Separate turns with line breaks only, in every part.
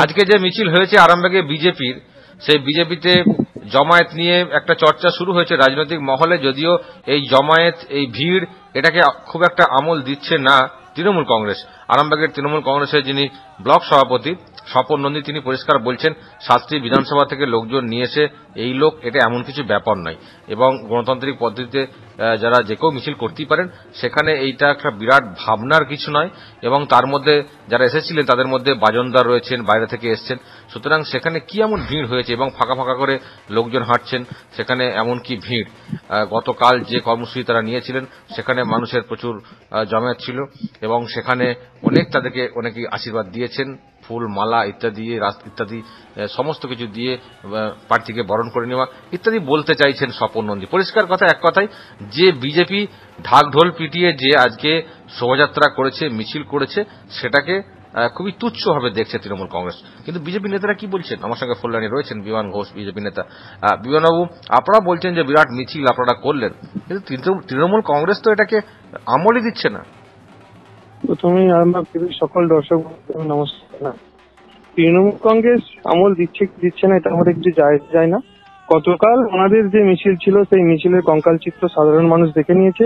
আজকে যে মিছিল হয়েছে আরামবাগে বিজেপির, সেই বিজেপিতে জমায়েত নিয়ে একটা চর্চা শুরু হয়েছে রাজনৈতিক মহলে, যদিও এই জমায়েত, এই ভিড় এটাকে খুব একটা আমল দিচ্ছে না তৃণমূল কংগ্রেস। আরামবাগের তৃণমূল কংগ্রেসের যিনি ব্লক সভাপতি স্বপন নন্দী, তিনি পরিষ্কার বলছেন শাস্ত্রী বিধানসভা থেকে লোকজন নিয়ে এসে এই লোক, এটা এমন কিছু ব্যাপার নয় এবং গণতান্ত্রিক পদ্ধতিতে যারা যে কেউ মিছিল করতেই পারেন, সেখানে এইটা একটা বিরাট ভাবনার কিছু নয় এবং তার মধ্যে যারা এসেছিলেন তাদের মধ্যে বাজনদার রয়েছেন, বাইরে থেকে এসছেন, সুতরাং সেখানে কি এমন ভিড় হয়েছে এবং ফাঁকা ফাঁকা করে লোকজন হাঁটছেন, সেখানে এমন কি ভিড়। গতকাল যে কর্মসূচি তারা নিয়েছিলেন সেখানে মানুষের প্রচুর জমায়েত ছিল এবং সেখানে তাদেরকে অনেকেই আশীর্বাদ দিয়েছেন, ফুল মালা ইত্যাদি ইত্যাদি সমস্ত কিছু দিয়ে প্রার্থীকে বরণ করে নেওয়া ইত্যাদি বলতে চাইছেন স্বপন নন্দী। পরিষ্কার কথা, এক কথায়, যে বিজেপি ঢাকঢোল পিটিয়ে যে আজকে শোভাযাত্রা করেছে, মিছিল করেছে, সেটাকে খুবই তুচ্ছভাবে দেখছে তৃণমূল কংগ্রেস। কিন্তু বিজেপি নেতারা কি বলছেন? আমার সঙ্গে ফোন লাইনে রয়েছেন বিমান ঘোষ, বিজেপি নেতা। বিমানবাবু, আপনারা বলছেন যে বিরাট মিছিল আপনারা করলেন, কিন্তু তৃণমূল কংগ্রেস তো এটাকে আমলই দিচ্ছে না।
প্রথমে আমার সকল দর্শক নমস্কার। তৃণমূল কংগ্রেস আমল দিচ্ছে কি দিচ্ছে না এটা আমাদের কিছু যায় না। গতকাল ওনাদের যে মিছিল ছিল সেই মিছিলের কঙ্কাল চিত্র সাধারণ মানুষ দেখে নিয়েছে,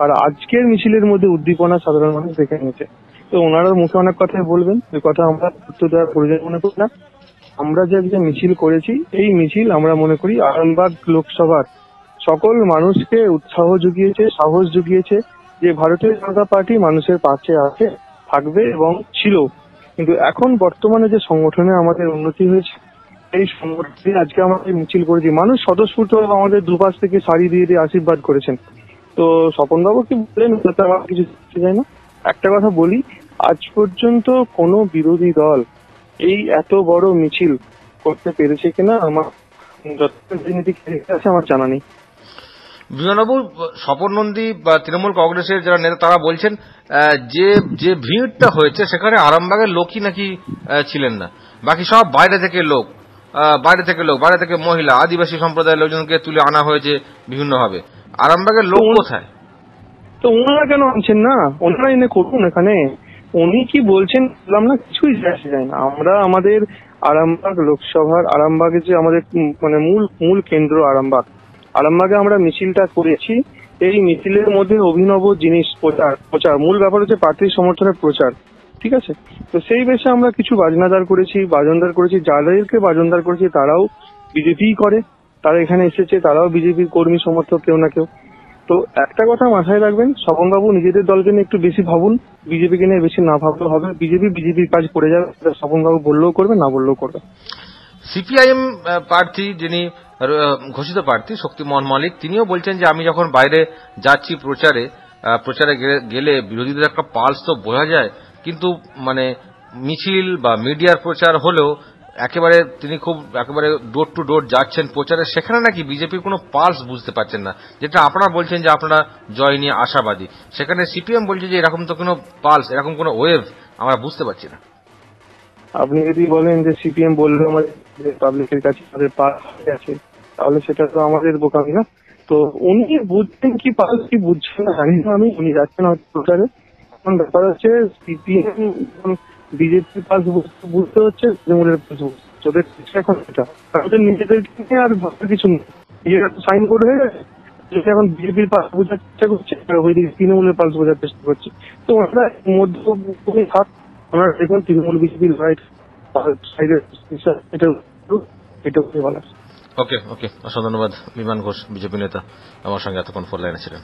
আর আজকের মিছিলের মধ্যে উদ্দীপনা সাধারণ মানুষ দেখে নিয়েছে। তো ওনারা মুখে অনেক কথাই বলবেন, ওই কথা আমরা উত্তর দেওয়ার প্রয়োজন মনে করি না। আমরা যে মিছিল করেছি, এই মিছিল আমরা মনে করি আরামবাগ লোকসভার সকল মানুষকে উৎসাহ জুগিয়েছে, সাহস জুগিয়েছে যে ভারতীয় জনতা পার্টি মানুষের পাশে আছে, থাকবে এবং ছিল। কিন্তু এখন বর্তমানে যে সংগঠনে আমাদের উন্নতি হয়েছে, এই সংগঠনে আজকে আমাদের মিছিল করেছি, মানুষ স্বতঃস্ফূর্ত আমাদের দুপাশ থেকে শাড়ি দিয়ে দিয়ে আশীর্বাদ করেছেন। তো স্বপনবাবু কি বললেন তাতে আমার কিছু যায় না। একটা কথা বলি, আজ পর্যন্ত কোনো বিরোধী দল এই এত বড় মিছিল করতে পেরেছে কিনা আমার যত রাজনীতি আছে আমার জানা নেই।
বিমানবাবু, স্বপন নন্দী বা তৃণমূল কংগ্রেসের যারা নেতা তারা বলছেন যে যে ভিড়টা হয়েছে সেখানে আরামবাগের লোকই নাকি ছিলেন না, বাকি সব বাইরে থেকে লোক, বাইরে থেকে মহিলা, আদিবাসী সম্প্রদায়ের লোকজনকে তুলে আনা হয়েছে বিভিন্নভাবে। আরামবাগের লোক কোথায়?
তো ওনারা কেন আনছেন না? ওনারা এনে করুন এখানে। উনি কি বলছেন বললাম না, কিছুই যায় না। আমরা আমাদের আরামবাগ লোকসভার, আরামবাগে যে আমাদের মানে মূল কেন্দ্র আরামবাগে আমরা মিছিলটা করেছি। এই মিছিলের মধ্যে অভিনব জিনিস প্রচার মূল ব্যাপার হচ্ছে প্রার্থীর সমর্থনের প্রচার, ঠিক আছে? তো সেই বেশে আমরা কিছু বাজনদার করেছি, যাদেরকে বাজনদার করেছি তারাও বিজেপিই করে, তারা এখানে এসেছে, তারাও বিজেপির কর্মী সমর্থক কেউ না কেউ। তো একটা কথা মাথায় রাখবেন, স্বপনবাবু নিজেদের দলকে নিয়ে একটু বেশি ভাবুন, বিজেপিকে নিয়ে বেশি না ভাবলেও হবে। বিজেপির কাজ করে যাবে, স্বপনবাবু বললেও করবে, না বললেও করবে।
সিপিআইএম প্রার্থী, যিনি ঘোষিত প্রার্থী শক্তিমোহন মালিক, তিনিও বলছেন যে আমি যখন বাইরে যাচ্ছি প্রচারে গেলে বিরোধীদের একটা পালস তো বোঝা যায়, কিন্তু মানে মিছিল বা মিডিয়ার প্রচার হলেও একেবারে ডোর টু ডোর যাচ্ছেন প্রচারে, সেখানে নাকি বিজেপির কোনো পালস বুঝতে পারছেন না, যেটা আপনারা বলছেন যে আপনারা জয় নিয়ে আশাবাদী। সেখানে সিপিএম বলছে যে এরকম তো কোনো পালস, এরকম কোনো ওয়েভ আমরা বুঝতে পারছি না।
আপনি যদি বলেন যে সিপিএম বললো আমাদের পাবলিকের কাছে আমাদের পালস আছে, তাহলে সেটা তো আমাদের বোকামি না। তো উনি বুঝছেন কি পালস কি বুঝছেন না জানি না আমি, উনি যাচ্ছেন হয়তো প্রচারে। এখন ব্যাপার হচ্ছে সিপিএম বিজেপির পালস বুঝতে হচ্ছে, তৃণমূলের পালস বুঝতে হচ্ছে, ওদের এখন এটা তাদের নিজেদেরকে নিয়ে আর ভাবতে কিছু নেই। নিজেরা তো সাইন বোর্ড হয়ে গেছে, এখন বিজেপির পালস বোঝার চেষ্টা করছে, ওইদিকে তৃণমূলের পালস বোঝার চেষ্টা করছে। তো ওনারা মধ্যে থাক, ওনারা দেখুন তৃণমূল বিজেপির রাইট এটা বলার।
ওকে, অসংখ্য ধন্যবাদ বিমান ঘোষ, বিজেপি নেতা, আমার সঙ্গে এতক্ষণ ফোন লাইনে ছিলেন।